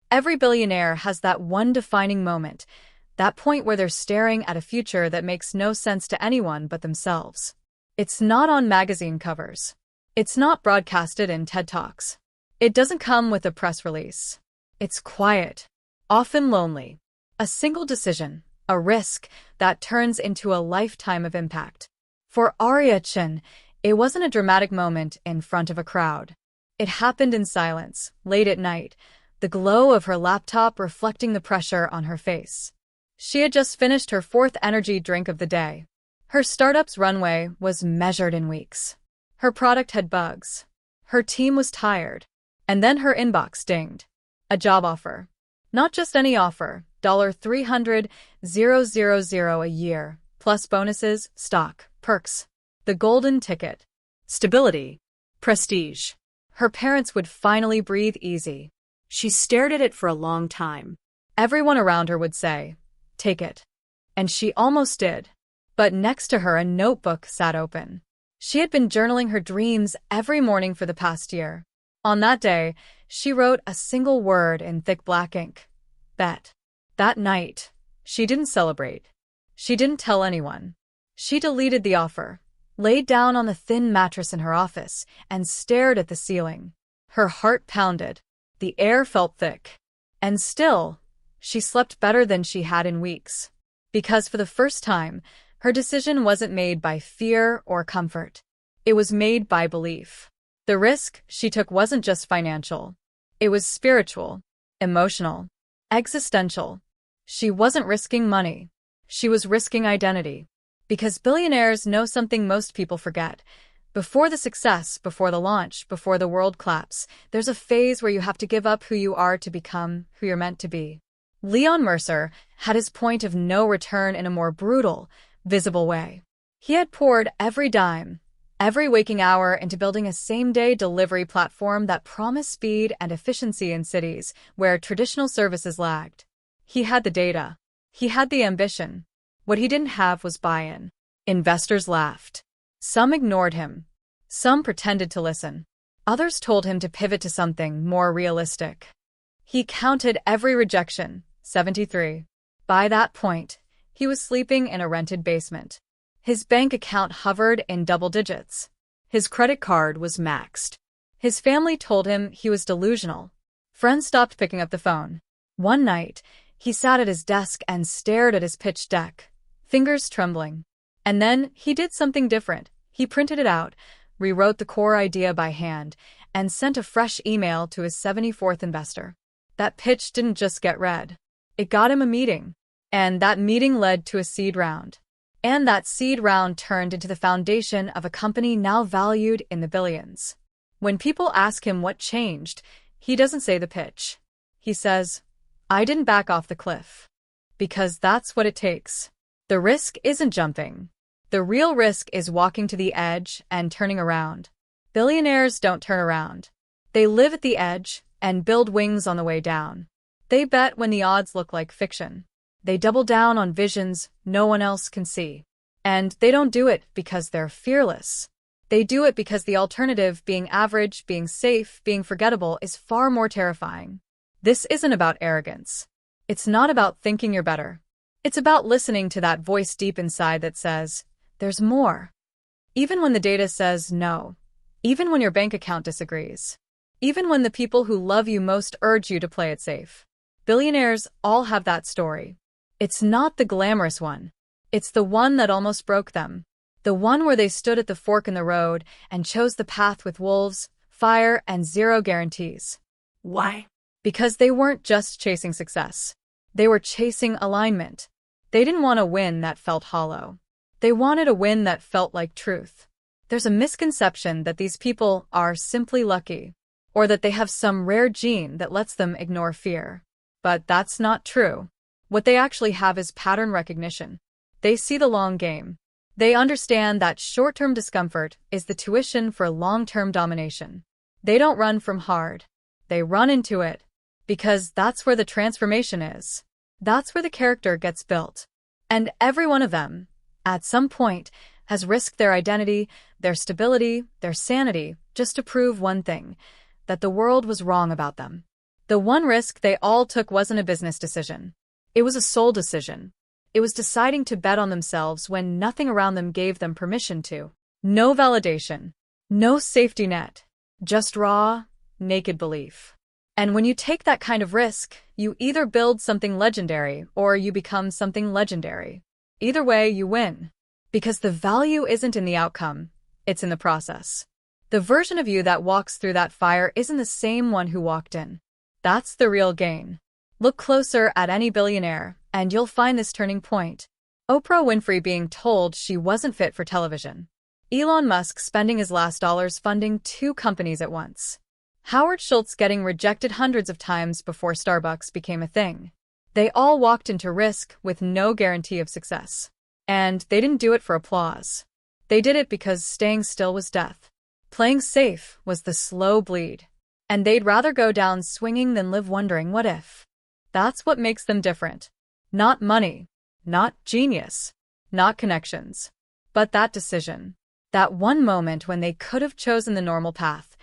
Every billionaire has that one defining moment, that point where they're staring at a future that makes no sense to anyone but themselves. It's not on magazine covers. It's not broadcasted in TED Talks. It doesn't come with a press release. It's quiet, often lonely. A single decision, a risk that turns into a lifetime of impact. For Arya Chin, it wasn't a dramatic moment in front of a crowd. It happened in silence, late at night, the glow of her laptop reflecting the pressure on her face. She had just finished her fourth energy drink of the day. Her startup's runway was measured in weeks. Her product had bugs. Her team was tired. And then her inbox dinged. A job offer. Not just any offer, $300,000 a year, plus bonuses, stock, perks. The golden ticket. Stability. Prestige. Her parents would finally breathe easy. She stared at it for a long time. Everyone around her would say, "Take it." And she almost did. But next to her a notebook sat open. She had been journaling her dreams every morning for the past year. On that day, she wrote a single word in thick black ink. Bet. That night, she didn't celebrate. She didn't tell anyone. She deleted the offer, laid down on the thin mattress in her office, and stared at the ceiling. Her heart pounded. The air felt thick. And still, she slept better than she had in weeks. Because for the first time, her decision wasn't made by fear or comfort. It was made by belief. The risk she took wasn't just financial. It was spiritual, emotional, existential. She wasn't risking money. She was risking identity. Because billionaires know something most people forget. Before the success, before the launch, before the world claps, there's a phase where you have to give up who you are to become who you're meant to be. Leon Mercer had his point of no return in a more brutal, visible way. He had poured every dime, every waking hour into building a same-day delivery platform that promised speed and efficiency in cities where traditional services lagged. He had the data. He had the ambition. What he didn't have was buy-in. Investors laughed. Some ignored him. Some pretended to listen. Others told him to pivot to something more realistic. He counted every rejection, 73. By that point, he was sleeping in a rented basement. His bank account hovered in double digits. His credit card was maxed. His family told him he was delusional. Friends stopped picking up the phone. One night, he sat at his desk and stared at his pitch deck, fingers trembling. And then he did something different. He printed it out, rewrote the core idea by hand, and sent a fresh email to his 74th investor. That pitch didn't just get read. It got him a meeting. And that meeting led to a seed round. And that seed round turned into the foundation of a company now valued in the billions. When people ask him what changed, he doesn't say the pitch. He says, "I didn't back off the cliff." Because that's what it takes. The risk isn't jumping. The real risk is walking to the edge and turning around. Billionaires don't turn around. They live at the edge and build wings on the way down. They bet when the odds look like fiction. They double down on visions no one else can see. And they don't do it because they're fearless. They do it because the alternative, being average, being safe, being forgettable, is far more terrifying. This isn't about arrogance. It's not about thinking you're better. It's about listening to that voice deep inside that says, "There's more." Even when the data says no. Even when your bank account disagrees. Even when the people who love you most urge you to play it safe. Billionaires all have that story. It's not the glamorous one. It's the one that almost broke them. The one where they stood at the fork in the road and chose the path with wolves, fire, and zero guarantees. Why? Because they weren't just chasing success. They were chasing alignment. They didn't want a win that felt hollow. They wanted a win that felt like truth. There's a misconception that these people are simply lucky, or that they have some rare gene that lets them ignore fear. But that's not true. What they actually have is pattern recognition. They see the long game. They understand that short-term discomfort is the tuition for long-term domination. They don't run from hard. They run into it. Because that's where the transformation is. That's where the character gets built. And every one of them, at some point, has risked their identity, their stability, their sanity, just to prove one thing, that the world was wrong about them. The one risk they all took wasn't a business decision. It was a soul decision. It was deciding to bet on themselves when nothing around them gave them permission to. No validation. No safety net. Just raw, naked belief. And when you take that kind of risk, you either build something legendary or you become something legendary. Either way, you win. Because the value isn't in the outcome, it's in the process. The version of you that walks through that fire isn't the same one who walked in. That's the real gain. Look closer at any billionaire, and you'll find this turning point. Oprah Winfrey being told she wasn't fit for television. Elon Musk spending his last dollars funding 2 companies at once. Howard Schultz getting rejected hundreds of times before Starbucks became a thing. They all walked into risk with no guarantee of success. And they didn't do it for applause. They did it because staying still was death. Playing safe was the slow bleed. And they'd rather go down swinging than live wondering what if. That's what makes them different. Not money, not genius, not connections, but that decision. That one moment when they could have chosen the normal path,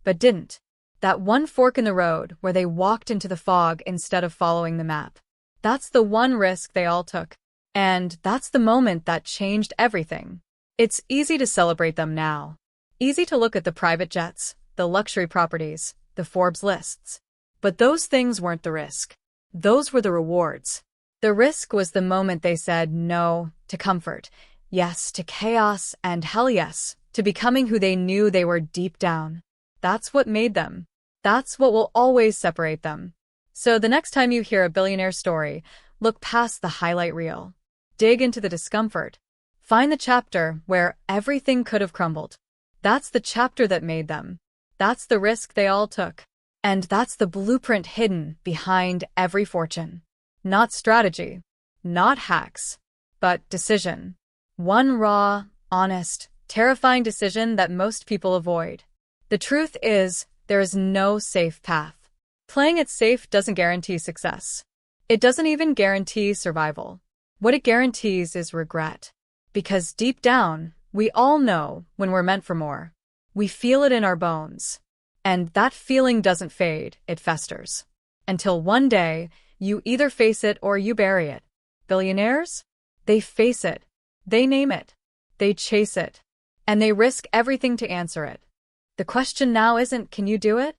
but didn't. That one fork in the road where they walked into the fog instead of following the map. That's the one risk they all took. And that's the moment that changed everything. It's easy to celebrate them now. Easy to look at the private jets, the luxury properties, the Forbes lists. But those things weren't the risk. Those were the rewards. The risk was the moment they said no to comfort, yes to chaos, and hell yes to becoming who they knew they were deep down. That's what made them. That's what will always separate them. So the next time you hear a billionaire story, look past the highlight reel. Dig into the discomfort. Find the chapter where everything could have crumbled. That's the chapter that made them. That's the risk they all took. And that's the blueprint hidden behind every fortune. Not strategy, not hacks, but decision. One raw, honest, terrifying decision that most people avoid. The truth is, there is no safe path. Playing it safe doesn't guarantee success. It doesn't even guarantee survival. What it guarantees is regret. Because deep down, we all know when we're meant for more. We feel it in our bones. And that feeling doesn't fade, it festers. Until one day, you either face it or you bury it. Billionaires? They face it. They name it. They chase it. And they risk everything to answer it. The question now isn't, can you do it?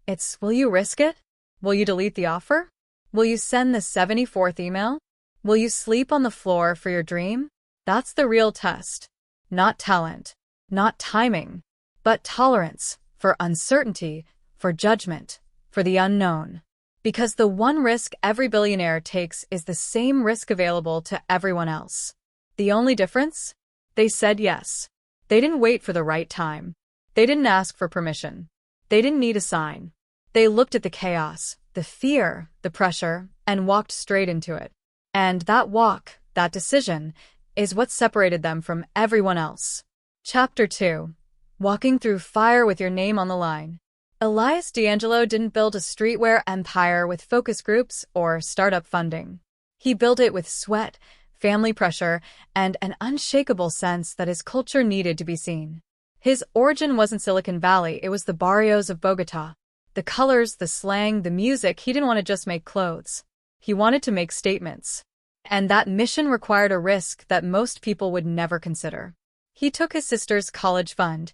It's, will you risk it? Will you delete the offer? Will you send the 74th email? Will you sleep on the floor for your dream? That's the real test. Not talent, not timing, but tolerance for uncertainty, for judgment, for the unknown. Because the one risk every billionaire takes is the same risk available to everyone else. The only difference? They said yes. They didn't wait for the right time. They didn't ask for permission. They didn't need a sign. They looked at the chaos, the fear, the pressure, and walked straight into it. And that walk, that decision, is what separated them from everyone else. Chapter 2. Walking through fire with your name on the line. Elias D'Angelo didn't build a streetwear empire with focus groups or startup funding. He built it with sweat, family pressure, and an unshakable sense that his culture needed to be seen. His origin wasn't Silicon Valley, it was the barrios of Bogota. The colors, the slang, the music, he didn't want to just make clothes. He wanted to make statements. And that mission required a risk that most people would never consider. He took his sister's college fund,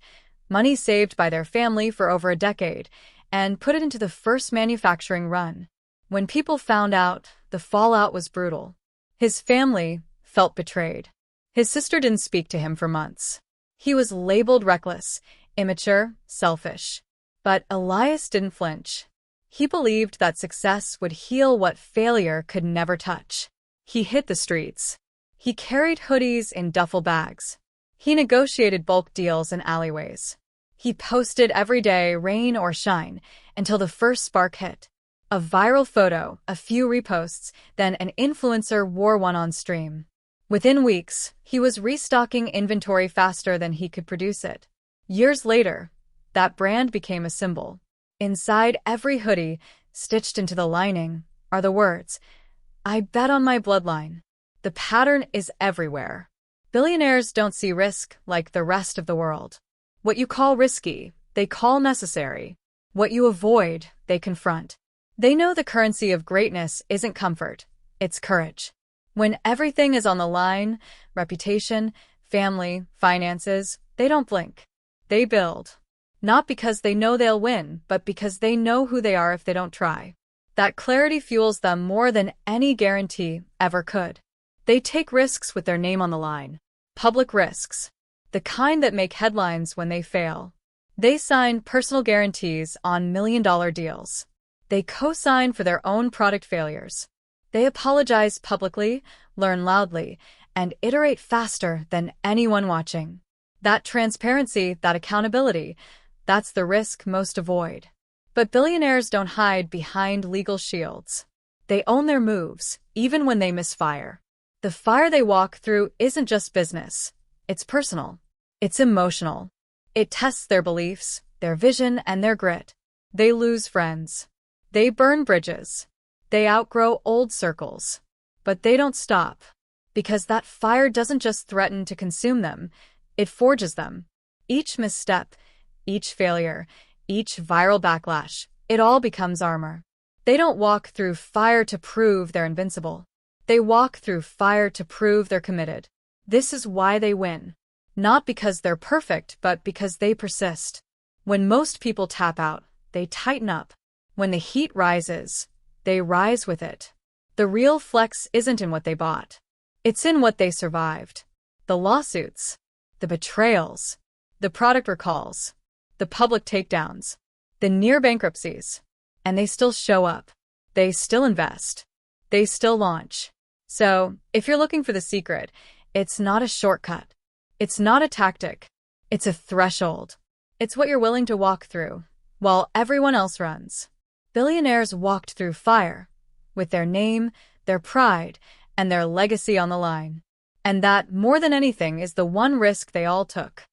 money saved by their family for over a decade, and put it into the first manufacturing run. When people found out, the fallout was brutal. His family felt betrayed. His sister didn't speak to him for months. He was labeled reckless, immature, selfish. But Elias didn't flinch. He believed that success would heal what failure could never touch. He hit the streets. He carried hoodies in duffel bags. He negotiated bulk deals in alleyways. He posted every day, rain or shine, until the first spark hit. A viral photo, a few reposts, then an influencer wore one on stream. Within weeks, he was restocking inventory faster than he could produce it. Years later, that brand became a symbol. Inside every hoodie, stitched into the lining, are the words, "I bet on my bloodline." The pattern is everywhere. Billionaires don't see risk like the rest of the world. What you call risky, they call necessary. What you avoid, they confront. They know the currency of greatness isn't comfort, it's courage. When everything is on the line, reputation, family, finances, they don't blink. They build. Not because they know they'll win, but because they know who they are if they don't try. That clarity fuels them more than any guarantee ever could. They take risks with their name on the line. Public risks. The kind that make headlines when they fail. They sign personal guarantees on million-dollar deals. They co-sign for their own product failures. They apologize publicly, learn loudly, and iterate faster than anyone watching. That transparency, that accountability, that's the risk most avoid. But billionaires don't hide behind legal shields. They own their moves, even when they misfire. The fire they walk through isn't just business. It's personal. It's emotional. It tests their beliefs, their vision, and their grit. They lose friends. They burn bridges. They outgrow old circles. But they don't stop. Because that fire doesn't just threaten to consume them, it forges them. Each misstep, each failure, each viral backlash, it all becomes armor. They don't walk through fire to prove they're invincible. They walk through fire to prove they're committed. This is why they win. Not because they're perfect, but because they persist. When most people tap out, they tighten up. When the heat rises, they rise with it. The real flex isn't in what they bought. It's in what they survived. The lawsuits, the betrayals, the product recalls, the public takedowns, the near bankruptcies. And they still show up. They still invest. They still launch. So, if you're looking for the secret, it's not a shortcut. It's not a tactic. It's a threshold. It's what you're willing to walk through, while everyone else runs. Billionaires walked through fire, with their name, their pride, and their legacy on the line. And that, more than anything, is the one risk they all took.